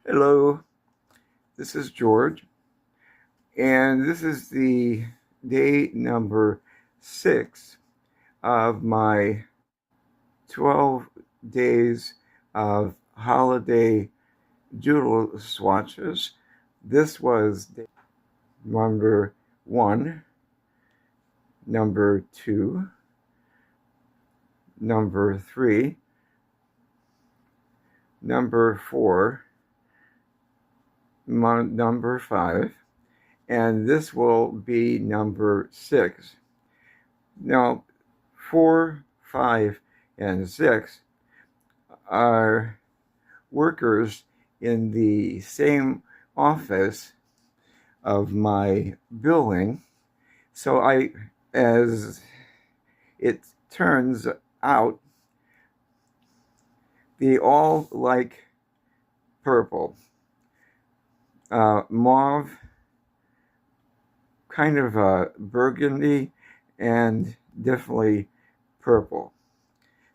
Hello, this is George, and this is the day number 6 of my 12 days of holiday doodle swatches. This was day number 1, number 2, number 3, number 4, number 5, and this will be number 6. Now, 4, 5, and 6 are workers in the same office of my building. So as it turns out, they all like purple. Mauve, kind of burgundy, and definitely purple.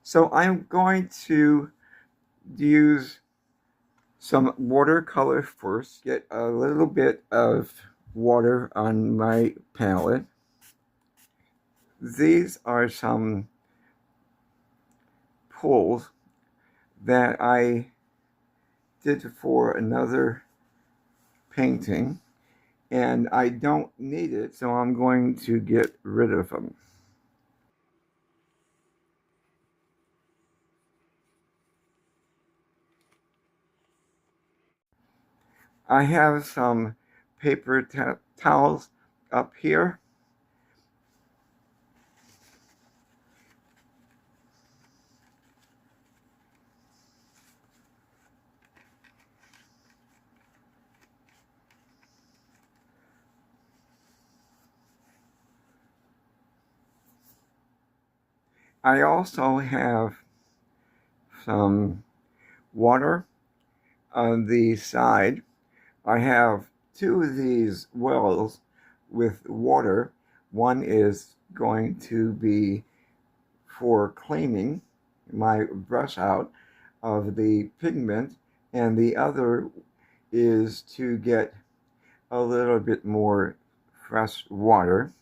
So I'm going to use some watercolor first. Get a little bit of water on my palette. These are some pulls that I did for another painting, and I don't need it, so I'm going to get rid of them. I have some paper towels up here. I also have some water on the side. I have 2 of these wells with water. One is going to be for cleaning my brush out of the pigment, and the other is to get a little bit more fresh water.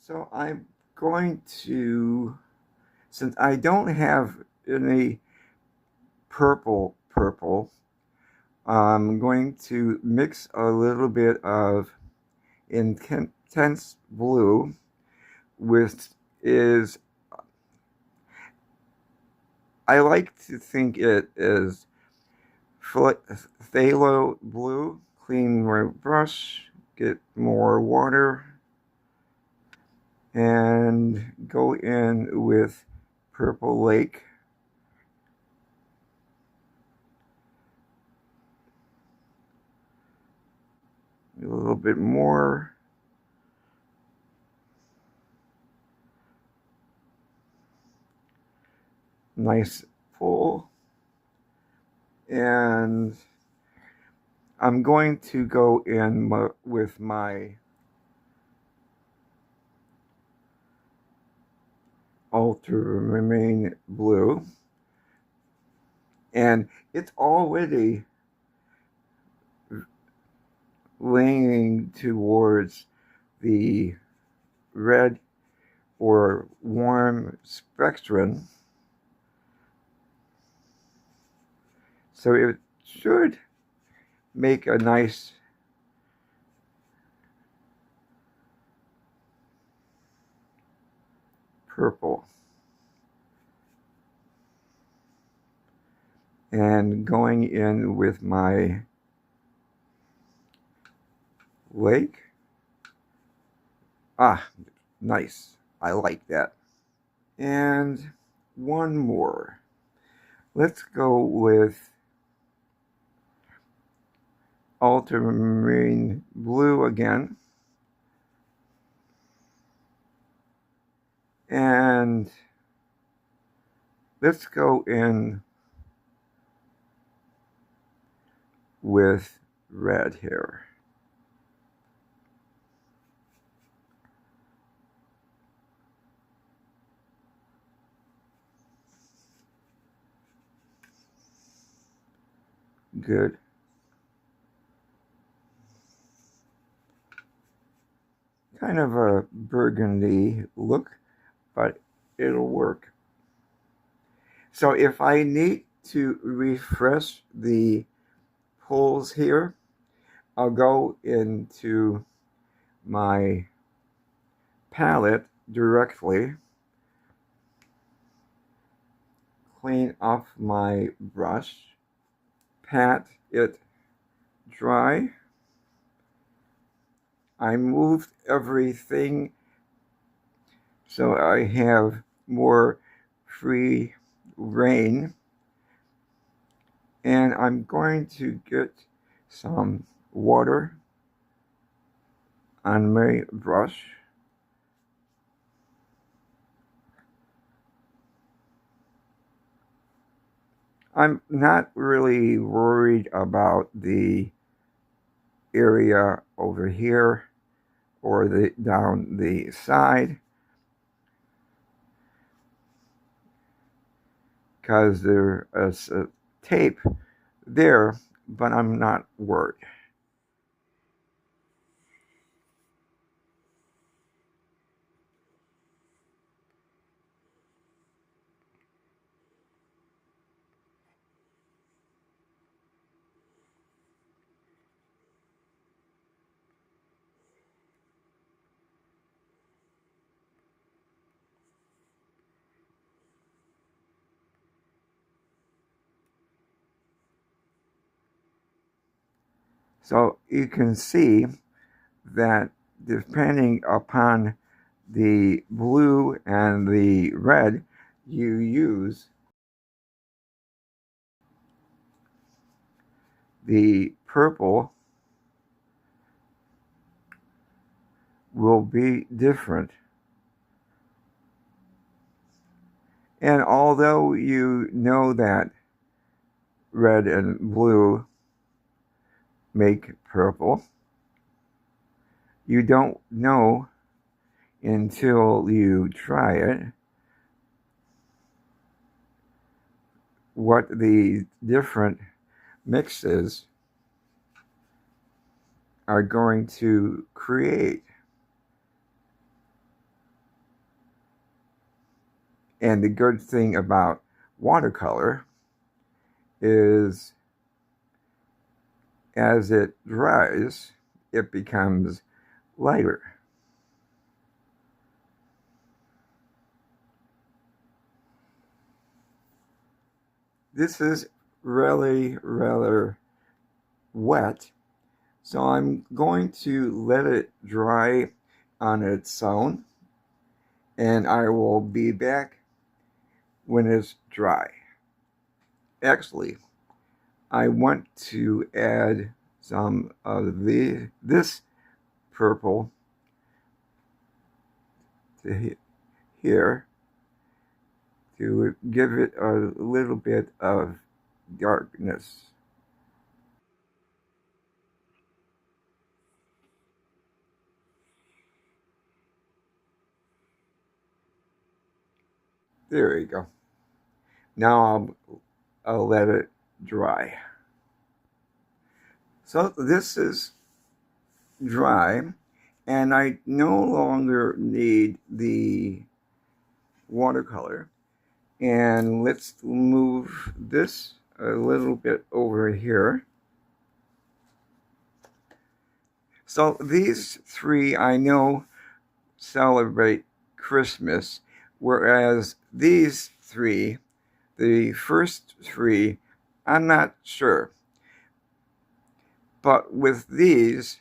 So I'm going to, since I don't have any purple, I'm going to mix a little bit of intense blue, which is, I like to think it is phthalo blue. Clean my brush, get more water, and go in with Purple Lake. A little bit more. Nice pull. And I'm going to go in with my ultramarine blue. And it's already leaning towards the red or warm spectrum. So it should make a nice purple. And going in with my lake. Nice. I like that. And one more. Let's go with ultramarine blue again. And let's go in with red here. Good. kind of a burgundy look, but it'll work. So if I need to refresh the holes here, I'll go into my palette directly, clean off my brush, pat it dry. I moved everything so I have more free reign, and I'm going to get some water on my brush. I'm not really worried about the area over here or down the side, because there is a tape there, but I'm not worried. So you can see that depending upon the blue and the red you use, the purple will be different. And although you know that red and blue make purple, you don't know until you try it what the different mixes are going to create. And the good thing about watercolor is as it dries, it becomes lighter. This is really rather wet, so I'm going to let it dry on its own, and I will be back when it's dry. Actually, I want to add some of this purple to here to give it a little bit of darkness. There you go. Now I'll let it dry. So this is dry, and I no longer need the watercolor. And let's move this a little bit over here. So these three I know celebrate Christmas, whereas these three, the first three, I'm not sure. But with these,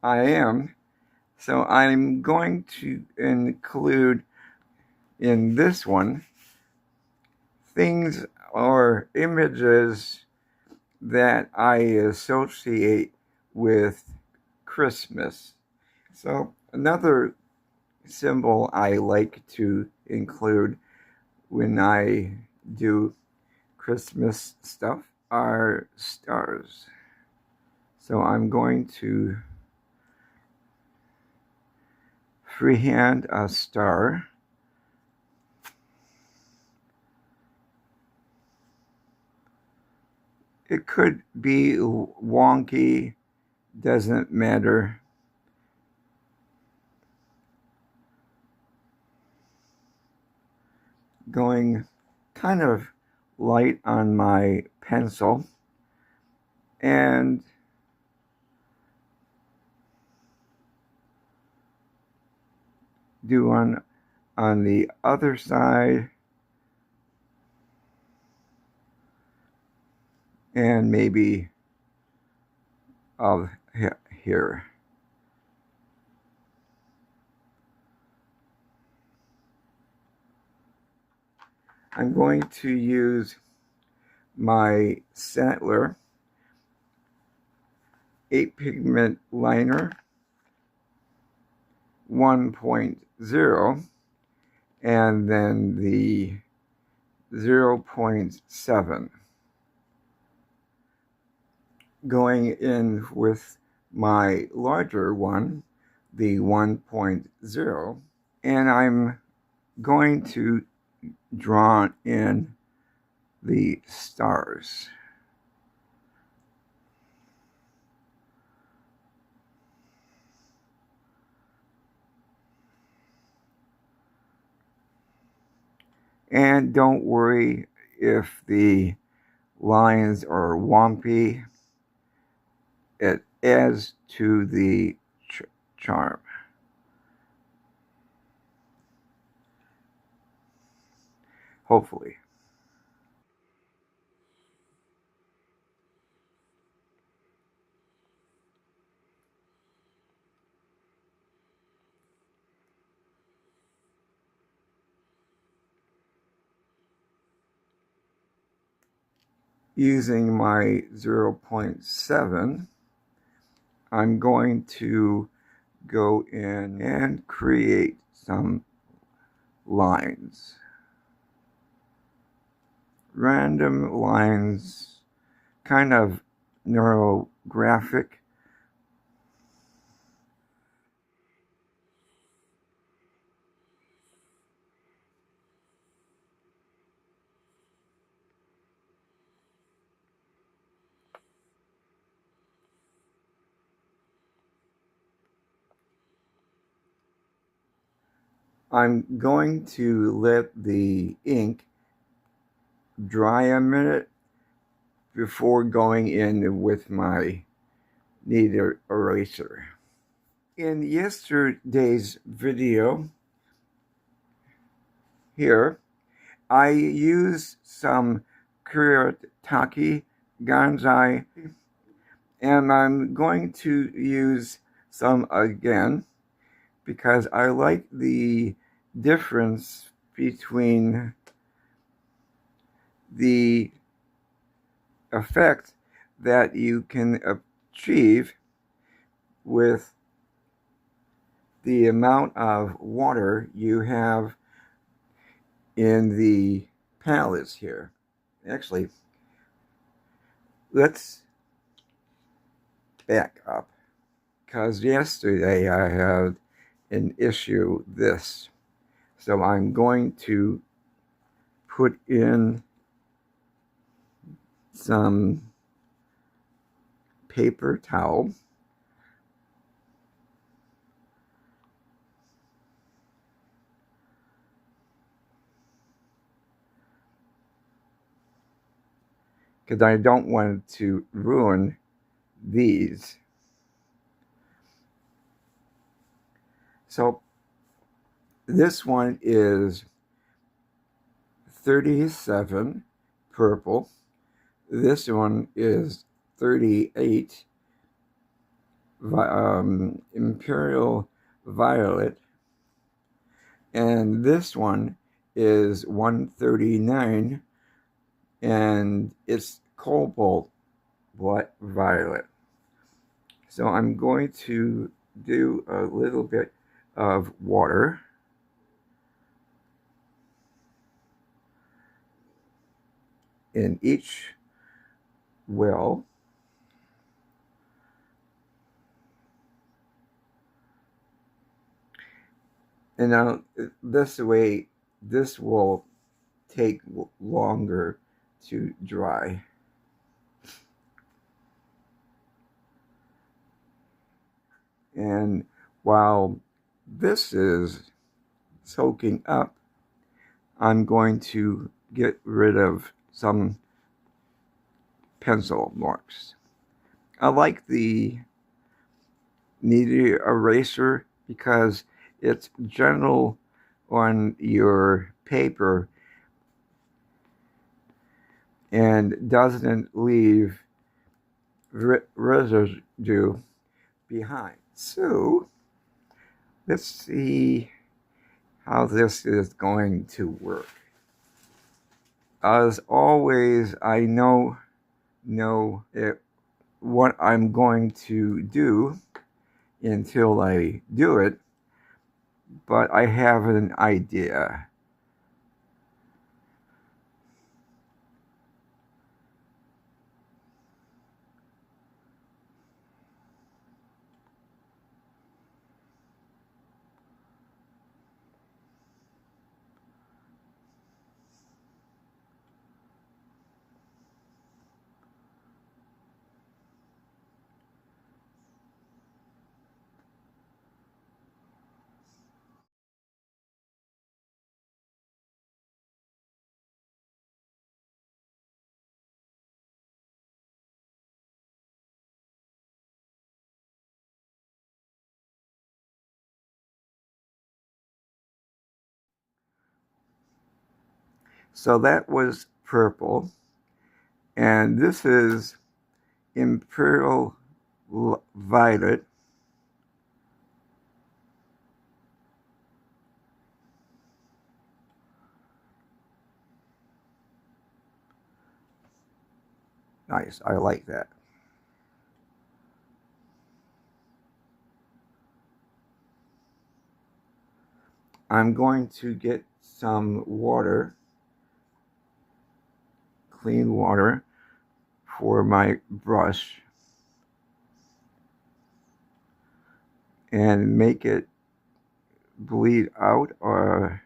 I am. So I'm going to include in this one things or images that I associate with Christmas. So another symbol I like to include when I do Christmas stuff are stars. So I'm going to freehand a star. It could be wonky, doesn't matter. going kind of light on my pencil and do on the other side and maybe of here. I'm going to use my Sattler 8 pigment liner 1.0 and then the 0.7 going in with my larger one, the 1.0, and I'm going to draw in the stars. And don't worry if the lines are wonky. It adds to the charm. Hopefully. Using my 0.7, I'm going to go in and create some lines. Random lines, kind of neurographic. I'm going to let the ink dry a minute before going in with my kneaded eraser. In yesterday's video here, I used some Kuretake Ganzai, and I'm going to use some again because I like the difference between the effect that you can achieve with the amount of water you have in the palettes here. Actually, let's back up, because yesterday I had an issue this. So I'm going to put in some paper towel. Because I don't want to ruin these. So this one is 37 purple. This one is 38 imperial violet. And this one is 139 and it's cobalt violet. So I'm going to do a little bit of water. In each well. And now this way, this will take longer to dry. And while this is soaking up, I'm going to get rid of some pencil marks. I like the kneaded eraser because it's gentle on your paper and doesn't leave residue behind. So let's see how this is going to work. As always, I know what I'm going to do until I do it, but I have an idea. So that was purple, and this is Imperial Violet. Nice, I like that. I'm going to get some water, clean water, for my brush and make it bleed out or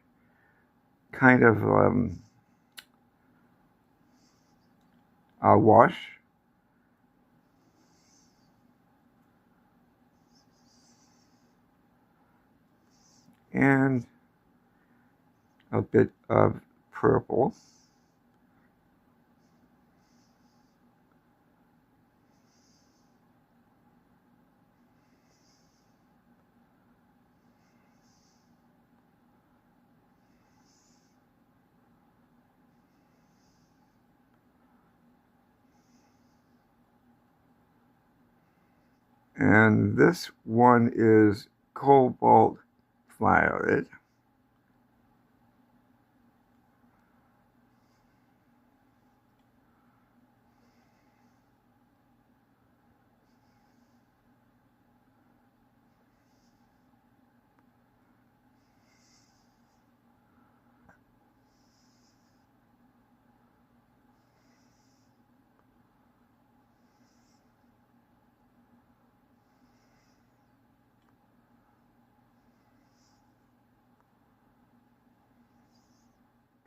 kind of a wash. And a bit of purple. And this one is cobalt violet.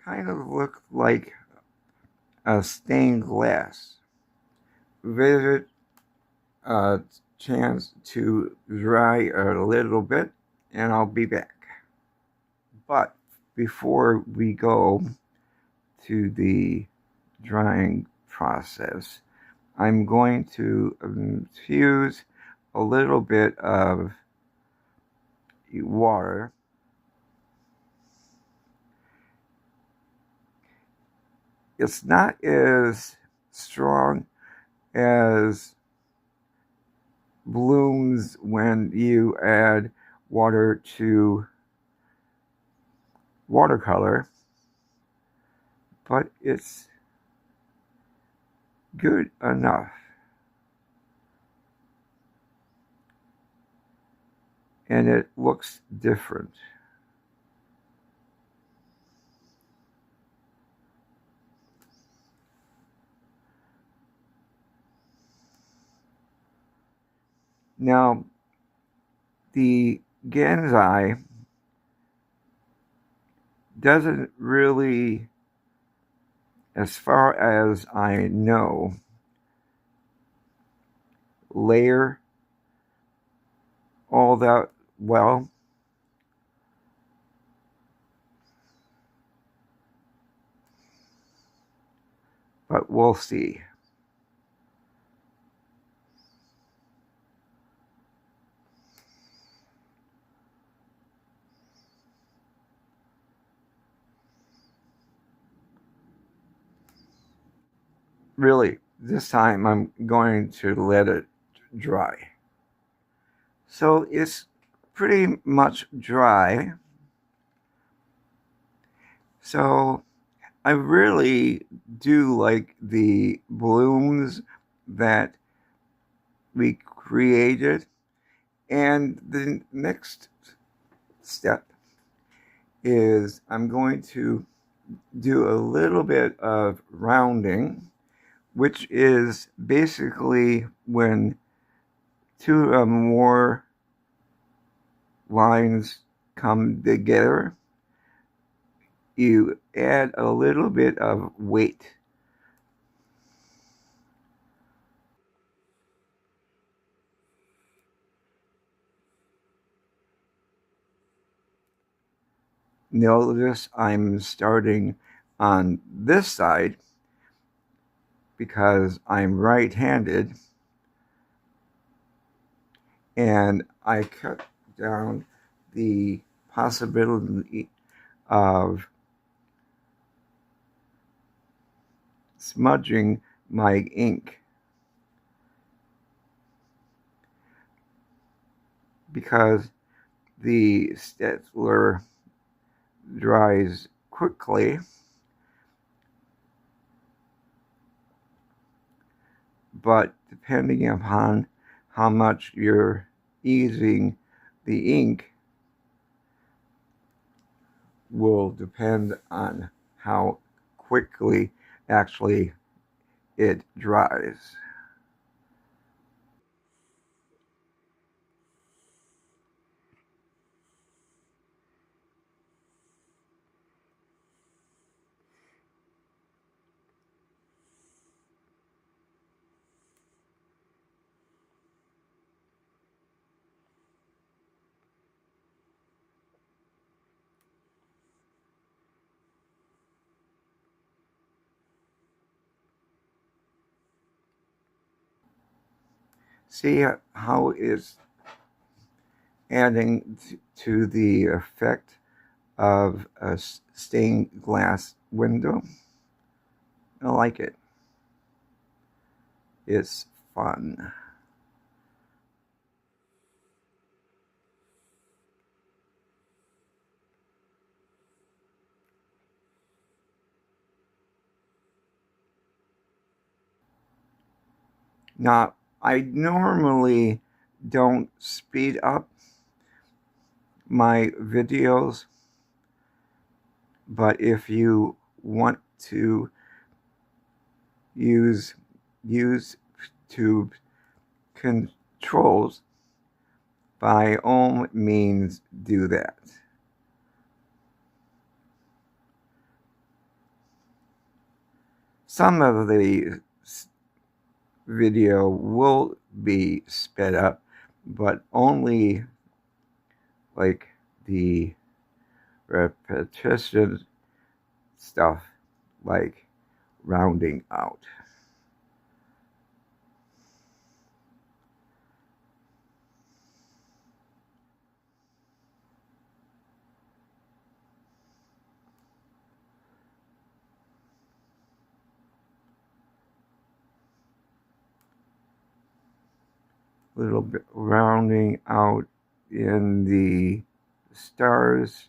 Kind of look like a stained glass. Visit a chance to dry a little bit, and I'll be back. But before we go to the drying process, I'm going to infuse a little bit of water. It's not as strong as blooms when you add water to watercolor, but it's good enough. And it looks different. Now, the Gansai doesn't really, as far as I know, layer all that well. but we'll see. Really, this time I'm going to let it dry. So it's pretty much dry. So I really do like the blooms that we created. And the next step is I'm going to do a little bit of rounding, which is basically when two or more lines come together, you add a little bit of weight. Notice I'm starting on this side because I'm right-handed, and I cut down the possibility of smudging my ink because the stencil dries quickly, but depending upon how much you're using the ink will depend on how quickly actually it dries. See how it's adding to the effect of a stained glass window? I like it. It's fun. Now, I normally don't speed up my videos, but if you want to use YouTube controls, by all means do that. Some of the video will be sped up, but only like the repetition stuff, like rounding out. Little bit rounding out in the stars.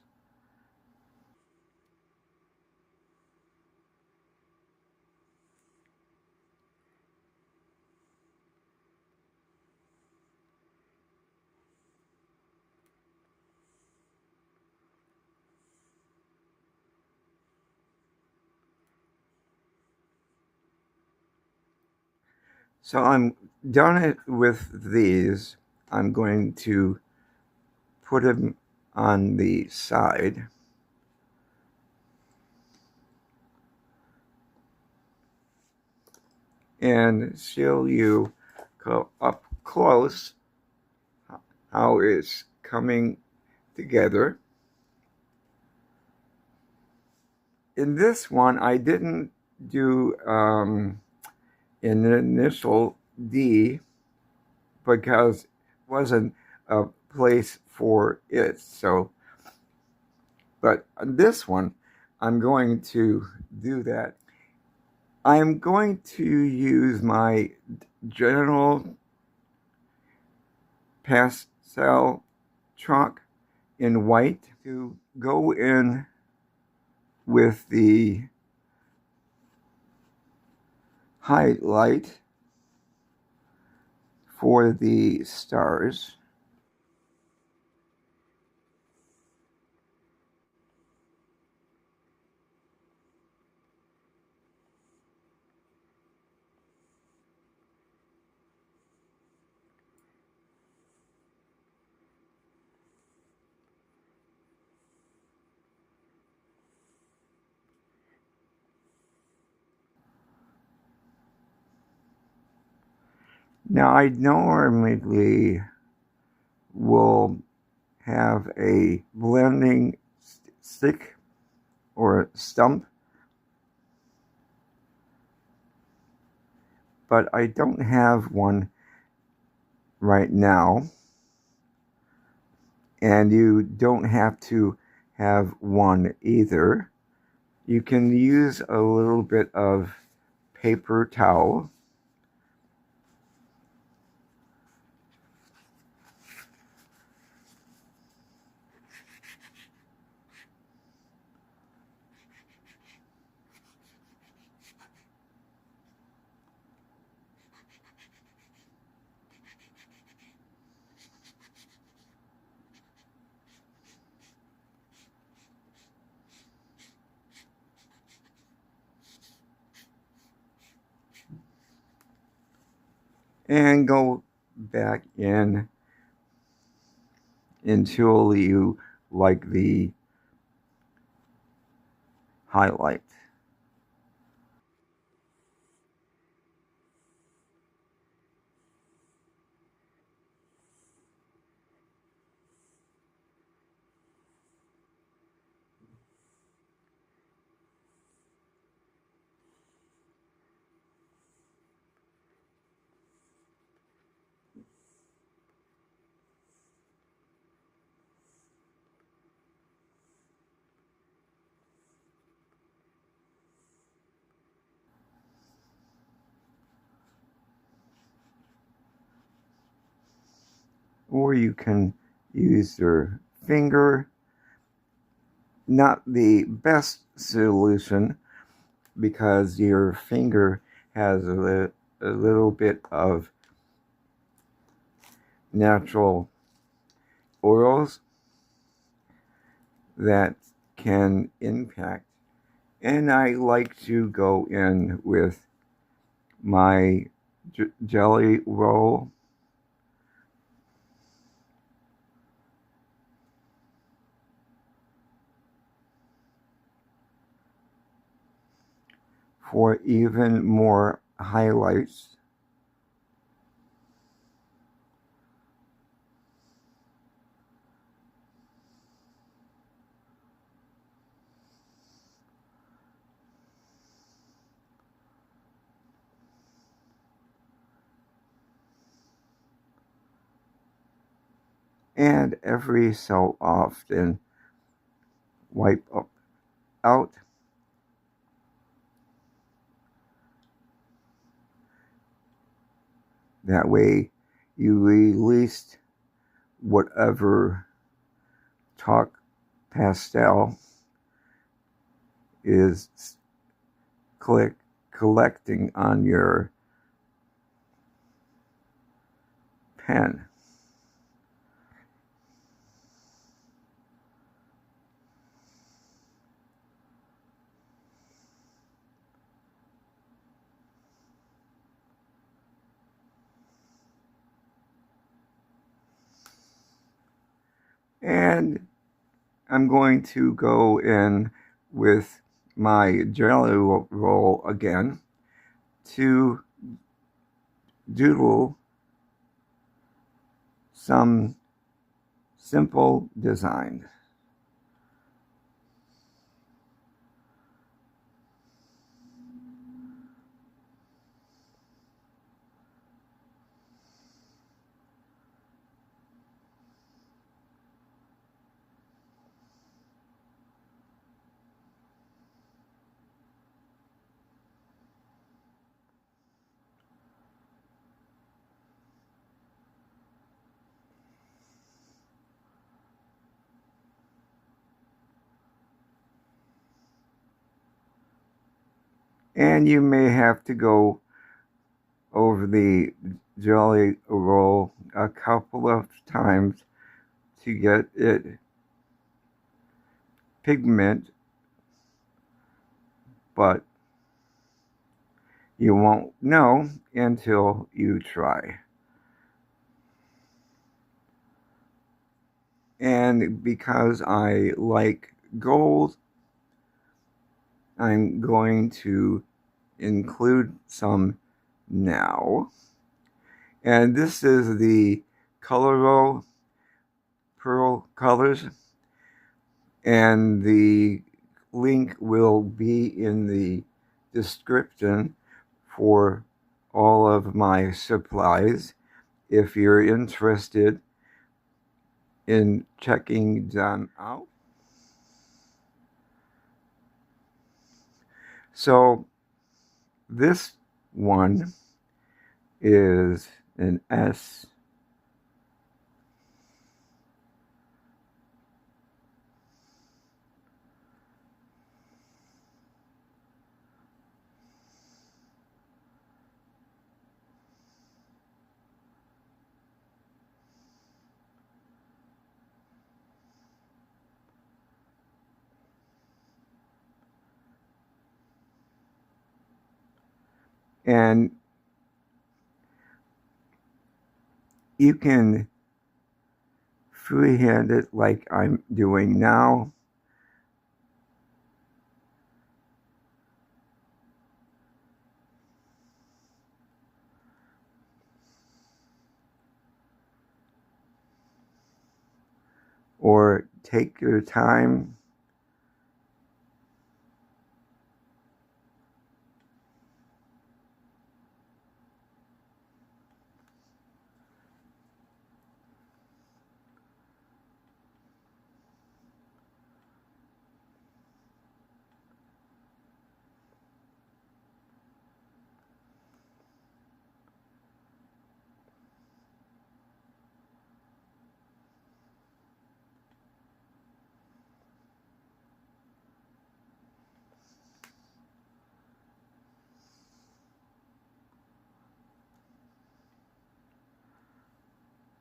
So I'm done with these. I'm going to put them on the side. And show you up close how it's coming together. In this one, I didn't do an initial D because it wasn't a place for it. So, but this one, I'm going to do that. I'm going to use my general pastel chalk in white to go in with the highlight for the stars. Now, I normally will have a blending stick or stump, but I don't have one right now, and you don't have to have one either. You can use a little bit of paper towel. And go back in until you like the highlight. Or you can use your finger. Not the best solution because your finger has a little bit of natural oils that can impact. And I like to go in with my jelly roll. For even more highlights. And every so often wipe out. That way you released whatever chalk pastel is collecting on your pen. And I'm going to go in with my jelly roll again to doodle some simple design. And you may have to go over the jelly roll a couple of times to get it pigment, but you won't know until you try. And because I like gold, I'm going to include some now. And this is the Color Pearl colors, and the link will be in the description for all of my supplies if you're interested in checking them out. So this one is an S. And you can freehand it like I'm doing now. Or take your time.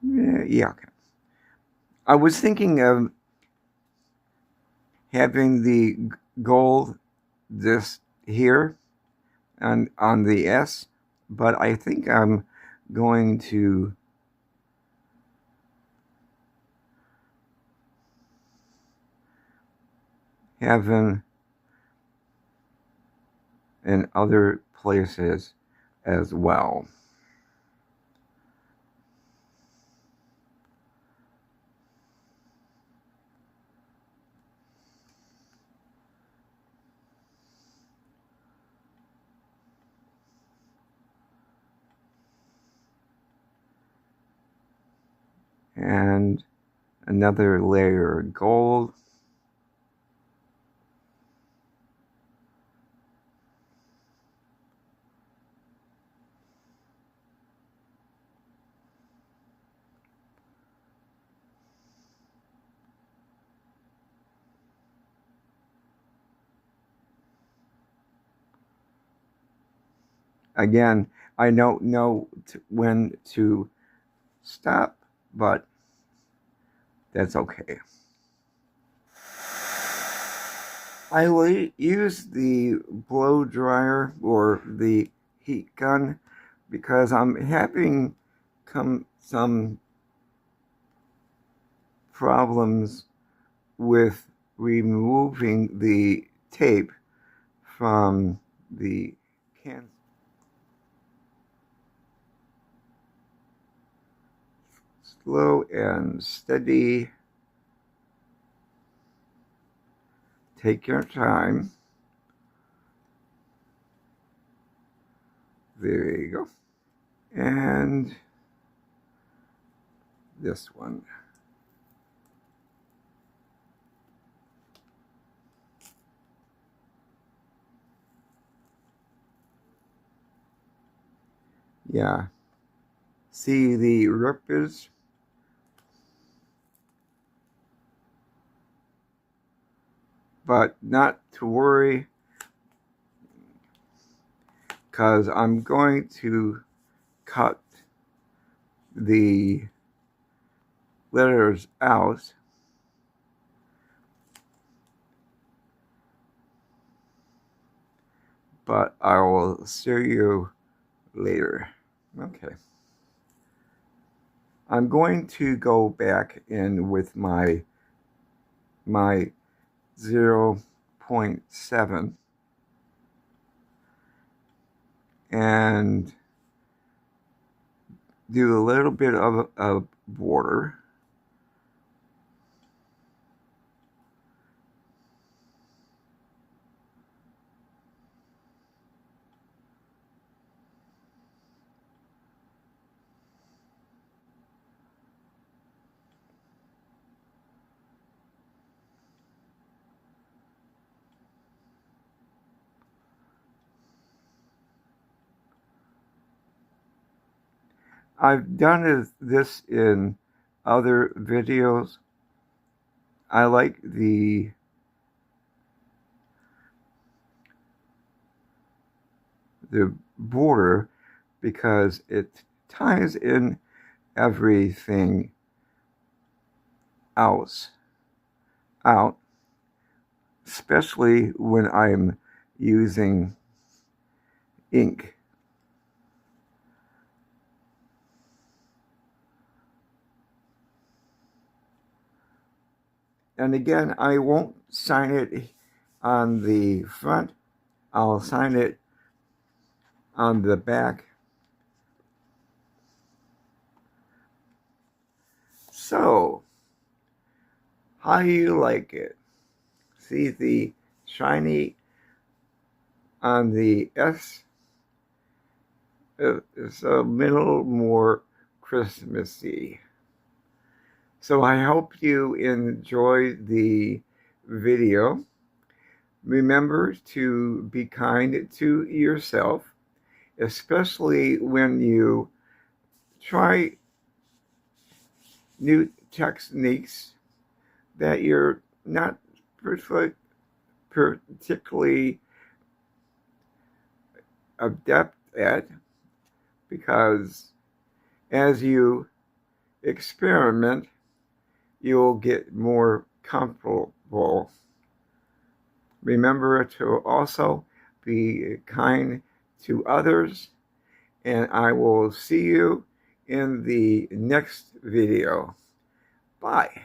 Yeah, okay. I was thinking of having the gold this here on the S, but I think I'm going to have them in other places as well. And another layer of gold. Again, I don't know when to stop, but that's okay. I will use the blow dryer or the heat gun because I'm having some problems with removing the tape from the can. Slow and steady. Take your time. There you go. And this one. Yeah. See the rippers? But not to worry. because I'm going to cut the letters out, but I will show you later. Okay. I'm going to go back in with my 0.7 and do a little bit of a border. I've done this in other videos. I like the border because it ties in everything else out, especially when I'm using ink. And again, I won't sign it on the front. I'll sign it on the back. So, how do you like it? See the shiny on the S? It's a little more Christmassy. So I hope you enjoyed the video. Remember to be kind to yourself, especially when you try new techniques that you're not particularly adept at, because as you experiment, you'll get more comfortable. Remember to also be kind to others, and I will see you in the next video. Bye.